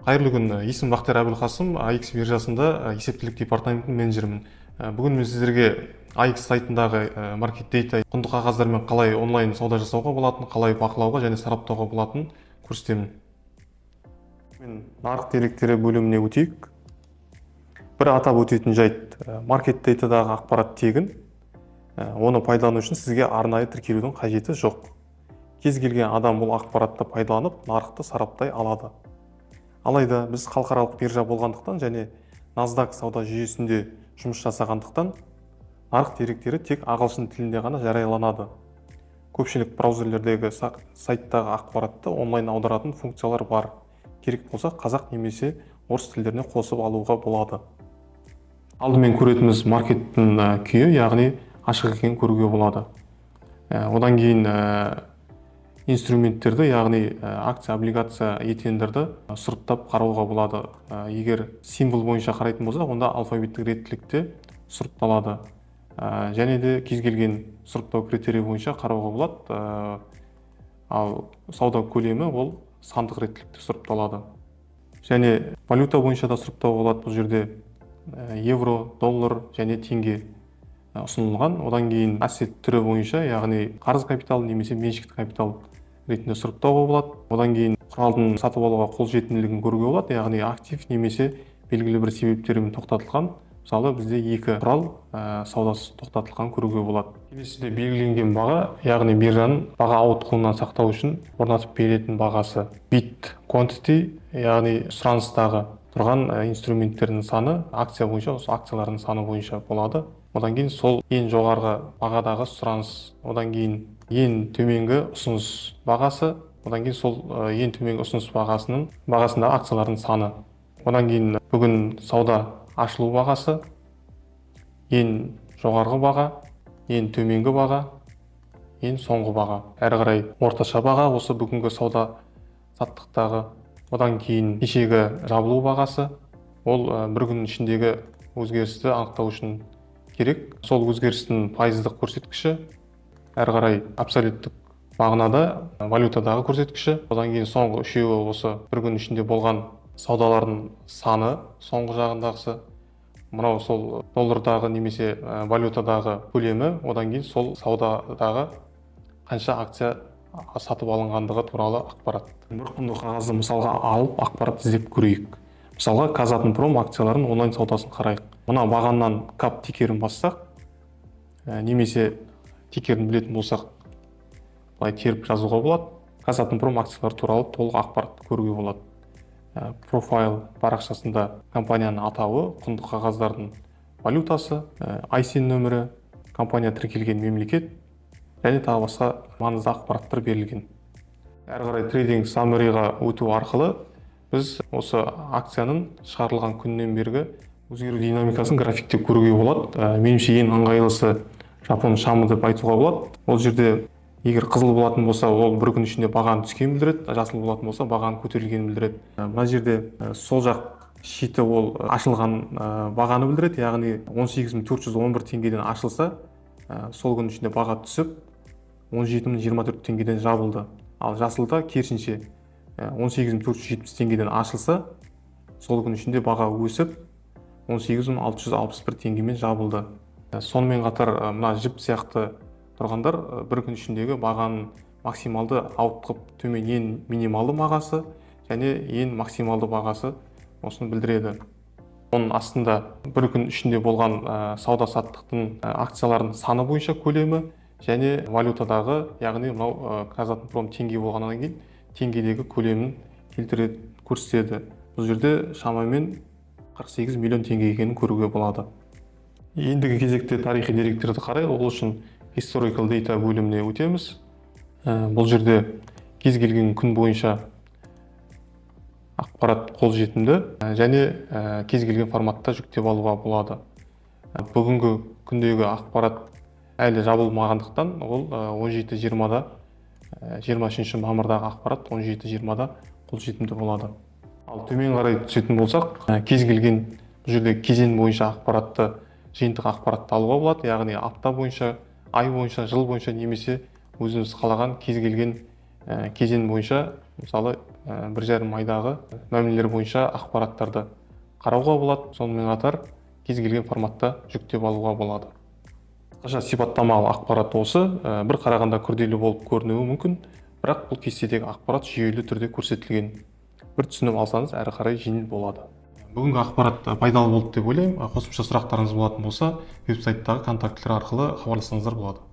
Қайырлы күн. Есімім Бақтияр Әбілқасым, AX биржасында есептілік департаментінің менеджерімін. Бүгін мен сіздерге AX сайтындағы маркет дейта құнды қағаздармен қалай онлайн сауда жасауға болатын, қалай бақылауға және сараптауға болатын көрсетемін. Мен нарық деректері бөліміне өтейік. Бір атап өтетін жайт, маркет дейтадағы ақпарат тегін. Оны пайдалану үшін сізге арнайы тіркелудің қажеті жоқ. Кез келген адам бұл ақпаратты пайдаланып, нарықты сараптай алады. Алайда біз халықаралық биржа болғандықтан және NASDAQ сауда жүйесінде жұмыс жасағандықтан нарық деректері тек ағылшын тілінде ғана жарияланады. Көпшілік браузерлердегі сайттағы ақпаратты онлайн аударатын функциялар бар. Керек болса қазақ немесе орыс тілдеріне қосып алуға болады. Алдымен көретініміз маркеттің күйі, яғни ашық екенін көруге болады. Одан кейін инструменттерді, яғни акция, облигация, етендерді сұрыптап қарауға болады. Егер символ бойынша қарайтын болсақ, онда алфавиттік реттілікте сұрыпталады. Және де кез келген сұрыптау критерийі бойынша қарауға болады. Ал сауда көлемі ол сандық реттілікте сұрыпталады. Және валюта бойынша да сұрыптауға болады. Бұл жерде евро, доллар және теңге ұсынылған. Одан кейін ассет түрі бойынша, яғни қарыз капитал немесе меншікті капитал ретінде сұрыптауға болады. Одан кейін құралдың сатып алуға қолжетімділігін көруге болады, яғни актив немесе белгілі бір себептермен тоқтатылған. Мысалы, бізде екі құрал саудасыз тоқтатылған көруге болады. Келесіде белгіленген баға, яғни биржаның баға ауытқуынан сақтау үшін орнатып беретін бағасы. Bid quantity, яғни сұраныстағы тұрған инструменттердің саны акция бойынша, осы акциялардың саны бойынша болады. Одан кейін сол ең жоғарғы бағадағы сұраныс, одан кейін ең төменгі ұсыныс бағасы, одан кейін сол ең төменгі ұсыныс бағасында акциялардың саны. Одан кейін бүгін сауда ашылу бағасы, ең жоғарғы баға, ең төменгі баға, ең соңғы баға. Әрі қарай орташа баға осы бүгінгі сауда саттықтағы. Одан кейін кешегі жабылу бағасы, ол бір күн ішіндегі өзгерісті анықтау үшін керек. Сол өзгерістің пайыздық көрсеткіші, әрі қарай абсолюттік мағынада валютадағы көрсеткіші. Одан кейін соңғы үшеуі осы бір күн ішінде болған саудалардың саны, соңғы жағындағысы. Мынау сол доллардағы немесе валютадағы көлемі, одан кейін сол саудадағы қанша акция сатып алынғандығы туралы ақпарат. Бір құнды қағазды мысалға алып ақпарат іздеп көрейік. Мысалға Казатомпром акцияларын онлайн саудасын қарайық. Мына бағаннан кап тикерін бассақ, немесе тикерін білетін болсақ, былай теріп жазуға болады. Казатомпром акциялары туралы толық ақпаратты көруге болады. Профайл парақшасында компанияның атауы, құнды қағаздардың валютасы, ISIN нөмірі, компания тіркелген мемлекет және тағы басқа маңызды ақпараттар берілген. Әрі қарай трейдинг саммариға өту арқылы біз осы акцияның шығарылған күннен бергі өзгеру динамикасын графикте көруге болады. Меніңше ең ыңғайлысы жапон шамы деп айтуға болады. Ол жерде егер қызыл болатын болса, ол бір күн ішінде бағаның түскенін білдіреді, жасыл болатын болса, бағаның көтерілгенін білдіреді. Мына жерде сол жақ шиті ол ашылған бағаны білдіреді, яғни 18.411 теңгеден ашылса, сол күн ішінде баға түсіп 17.024 теңгеден жабылды. Ал жасылда керісінше 18.470 теңгеден ашылса, сол күн ішінде баға өсіп 18.661 теңгемен жабылды. Сонымен қатар мына жіп сияқты тұрғандар бір күн ішіндегі бағаның максималды ауытқып төмен ең минималды бағасы және ең максималды бағасы осыны білдіреді. Оның астында бір күн ішінде болған сауда саттықтың акциялардың саны бойынша көлемі және валютадағы, яғни мынау Казатомпром теңге болғаннан кейін теңгедегі көлемін келтіреді, көрсетеді. Бұл жерде шамамен 48 миллион теңге екенін көруге болады. Ендігі кезекте тарихи деректерді қарайық. Ол үшін Historical Data бөліміне өтеміз. Бұл жерде кез келген күн бойынша ақпарат қолжетімді және кез келген форматта жүктеп алуға болады. Бүгінгі күндегі ақпарат әлі жабылмағандықтан ол 17.20-да, 23 мамырдағы ақпарат 17.20-да қолжетімді болады. Ал төмен қарай түсетін болсақ, кез келген бұл жерде кезең бойынша ақпаратты, жиынтық ақпаратты алуға болады, яғни апта бойынша, ай бойынша, жыл бойынша немесе өзіңіз қалаған кез келген кезең бойынша, мысалы 1,5 айдағы мәмілелер бойынша ақпараттарды қарауға болады. Сонымен қатар кез келген форматта жүктеп алуға болады. Қысқаша сипаттамалы ақпарат осы. Бір қарағанда күрделі болып көрінуі мүмкін, бірақ бұл кестедегі ақпарат жүйелі түрде көрсетілген. Бір түсініп алсаңыз, әрі қарай жеңіл болады. Бүгінгі ақпарат пайдалы болды деп ойлаймын. Қосымша сұрақтарыңыз болатын болса, веб-сайттағы контактілер арқылы хабарлассаңыздар болады.